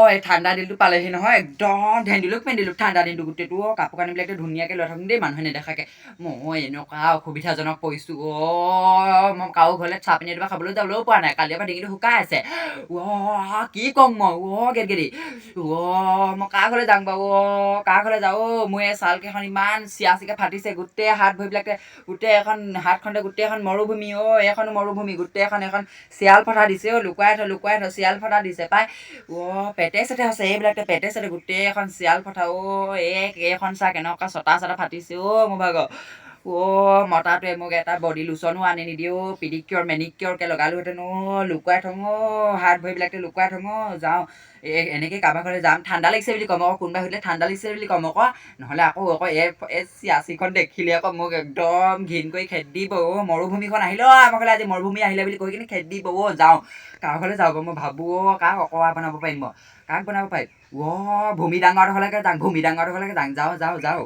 এই ঠাণ্ডা দিনটো পালেহি নহয় একদম ঢেন্দিলোক পেন্দিলোক ঠাণ্ডা দিনটো গোটেইটো কাপোৰ কানিবিলাক ধুনীয়াকৈ লৈ থাকোঁ দেই মানুহে নেদেখাকৈ মই এনেকুৱা অসুবিধাজনক পৰিছোঁ মই কাৰো ঘৰলৈ চাহ পানী এটোপা খাবলৈ যাবলৈও পোৱা নাই কালিৰ পৰা ডিঙিটো শুকাই আছে কি ক'ম মই গেদগেদি মই কাৰ ঘৰলৈ যাম বাৰু কাৰ ঘৰলৈ যাওঁ মোৰ এই ছালকেইখন ইমান চিয়াচিকৈ ফাটিছে গোটেই হাত ভৰিবিলাকে গোটেই এখন হাতখনতে গোটেই এখন মৰুভূমি এইখনো মৰুভূমি গোটেই এখন চিয়াল ফটা দিছে লুকুৱাই থ চিয়াল ফটা দিছে পাই পেটে চেটে হৈছে এইবিলাকে পেটে চেটে গোটেই এখন চিয়াল ফটা এইখন চাহ কেনেকুৱা চটা ফাটিছে মোৰ ভাগৰ মতাটোৱে মোক এটা বডি লোচনো আনি নিদিয়ে পিডিকিয়ৰ মেনিকিয়ৰকৈ লগালোহেঁতেন লুকুৱাই থওঁ হাত ভৰিবিলাকে লুকুৱাই থওঁ যাওঁ এনেকৈ কাৰোবাৰ ঘৰলৈ যাম ঠাণ্ডা লাগিছে বুলি ক'ম কোনোবাই সুধিলে ঠাণ্ডা লাগিছে বুলি ক'ম নহ'লে আকৌ এই চিয়াচিখন দেখিলে আকৌ মোক একদম ঘিণ কৰি খেদিব মৰুভূমিখন আহিলে আমাৰ ঘৰলৈ আজি মৰুভূমি আহিলে বুলি কৈ কিনে খেদিব যাওঁ কাৰ ঘৰলৈ যাওঁ মই ভাবোঁ কাক অকৰা বনাব পাৰিম মই কাক বনাব পাৰিম ভূমি ডাঙৰ ঘৰলৈকে যাওঁ যাওঁ